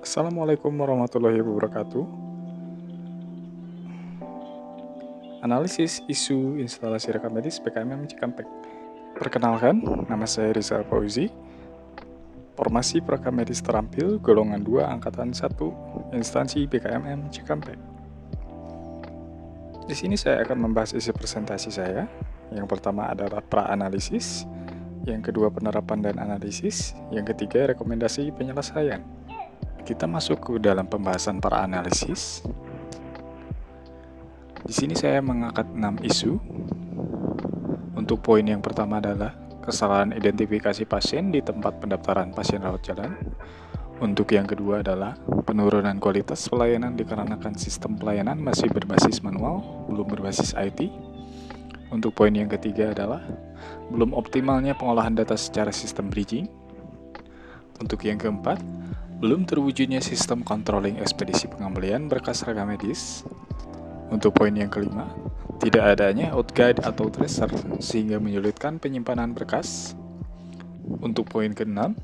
Assalamualaikum warahmatullahi wabarakatuh. Analisis isu instalasi rekam medis PKMM Cikampek. Perkenalkan, nama saya Rizal Fauzi. Formasi perekam medis terampil golongan 2 angkatan 1 instansi PKMM Cikampek. Di sini saya akan membahas isi presentasi saya. Yang pertama adalah pra-analisis, yang kedua penerapan dan analisis, yang ketiga rekomendasi penyelesaian. Kita masuk ke dalam pembahasan pra-analisis. Di sini saya mengangkat 6 isu. Untuk poin yang pertama adalah kesalahan identifikasi pasien di tempat pendaftaran pasien rawat jalan. Untuk yang kedua adalah penurunan kualitas pelayanan dikarenakan sistem pelayanan masih berbasis manual, belum berbasis IT. Untuk poin yang ketiga adalah belum optimalnya pengolahan data secara sistem bridging. Untuk yang keempat, belum terwujudnya sistem controlling ekspedisi pengembalian berkas rekam medis. Untuk poin yang kelima, tidak adanya outguide atau tracer sehingga menyulitkan penyimpanan berkas. Untuk poin keenam,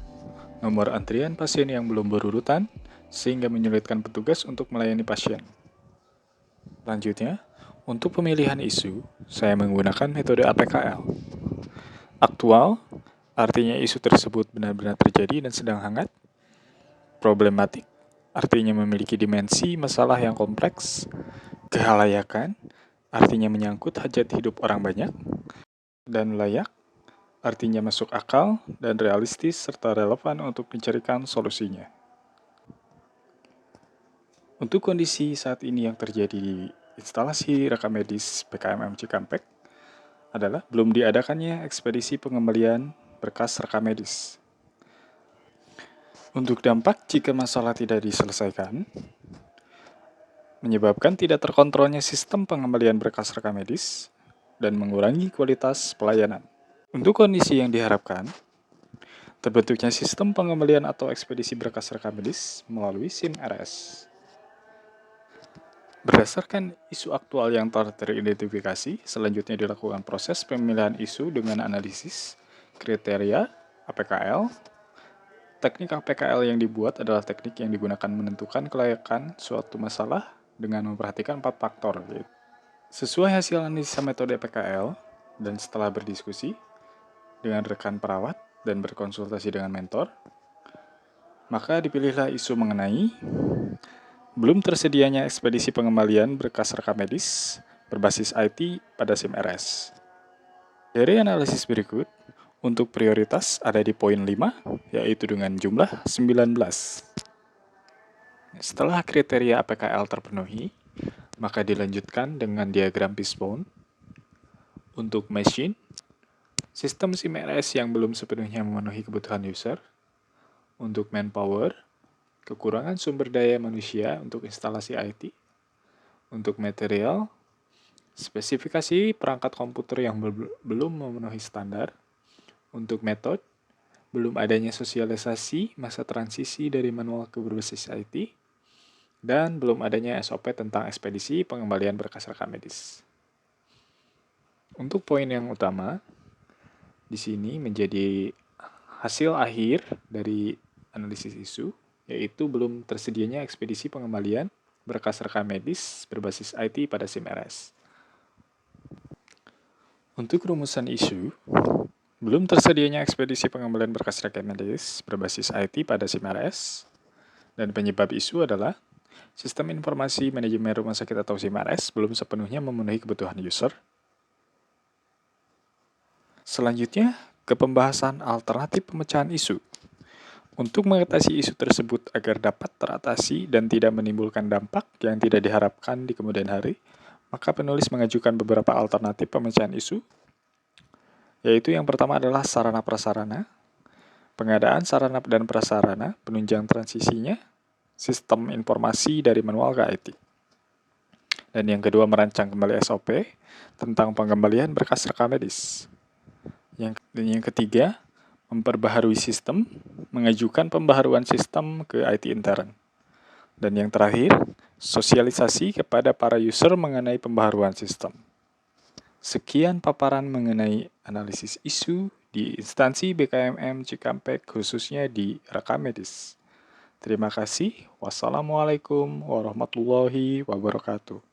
nomor antrian pasien yang belum berurutan sehingga menyulitkan petugas untuk melayani pasien. Selanjutnya, untuk pemilihan isu, saya menggunakan metode APKL. Aktual, artinya isu tersebut benar-benar terjadi dan sedang hangat. Problematik, artinya memiliki dimensi masalah yang kompleks. Kehalayakan, artinya menyangkut hajat hidup orang banyak. Dan layak, artinya masuk akal dan realistis serta relevan untuk dicarikan solusinya. Untuk kondisi saat ini yang terjadi di instalasi rekam medis PKMM Cikampek adalah belum diadakannya ekspedisi pengembalian berkas rekam medis. Untuk dampak jika masalah tidak diselesaikan, menyebabkan tidak terkontrolnya sistem pengembalian berkas rekam medis dan mengurangi kualitas pelayanan. Untuk kondisi yang diharapkan, terbentuknya sistem pengembalian atau ekspedisi berkas rekam medis melalui SIM RS. Berdasarkan isu aktual yang telah teridentifikasi, selanjutnya dilakukan proses pemilihan isu dengan analisis kriteria APKL. Teknik APKL yang dibuat adalah teknik yang digunakan menentukan kelayakan suatu masalah dengan memperhatikan 4 faktor. Sesuai hasil analisa metode APKL dan setelah berdiskusi dengan rekan perawat dan berkonsultasi dengan mentor, maka dipilihlah isu mengenai belum tersedianya ekspedisi pengembalian berkas rekam medis berbasis IT pada SIM RS. Dari analisis berikut, untuk prioritas ada di poin 5, yaitu dengan jumlah 19. Setelah kriteria APKL terpenuhi, maka dilanjutkan dengan diagram fishbone. Untuk machine, sistem SIM RS yang belum sepenuhnya memenuhi kebutuhan user. Untuk manpower, kekurangan sumber daya manusia untuk instalasi IT. Untuk material, spesifikasi perangkat komputer yang belum memenuhi standar. Untuk metode, belum adanya sosialisasi masa transisi dari manual ke berbasis IT. Dan belum adanya SOP tentang ekspedisi pengembalian berkas rekam medis. Untuk poin yang utama, di sini menjadi hasil akhir dari analisis isu, yaitu belum tersedianya ekspedisi pengembalian berkas rekam medis berbasis IT pada SIM RS. Untuk rumusan isu, belum tersedianya ekspedisi pengembalian berkas rekam medis berbasis IT pada SIM RS, dan penyebab isu adalah sistem informasi manajemen rumah sakit atau SIM RS belum sepenuhnya memenuhi kebutuhan user. Selanjutnya, ke pembahasan alternatif pemecahan isu. Untuk mengatasi isu tersebut agar dapat teratasi dan tidak menimbulkan dampak yang tidak diharapkan di kemudian hari, maka penulis mengajukan beberapa alternatif pemecahan isu, yaitu yang pertama adalah sarana-prasarana, pengadaan sarana dan prasarana, penunjang transisinya, sistem informasi dari manual ke IT. Dan yang kedua, merancang kembali SOP tentang pengembalian berkas rekam medis. Dan yang ketiga, memperbaharui sistem, mengajukan pembaharuan sistem ke IT intern. Dan yang terakhir, sosialisasi kepada para user mengenai pembaharuan sistem. Sekian paparan mengenai analisis isu di instansi BKMM Cikampek khususnya di rekam medis. Terima kasih. Wassalamualaikum warahmatullahi wabarakatuh.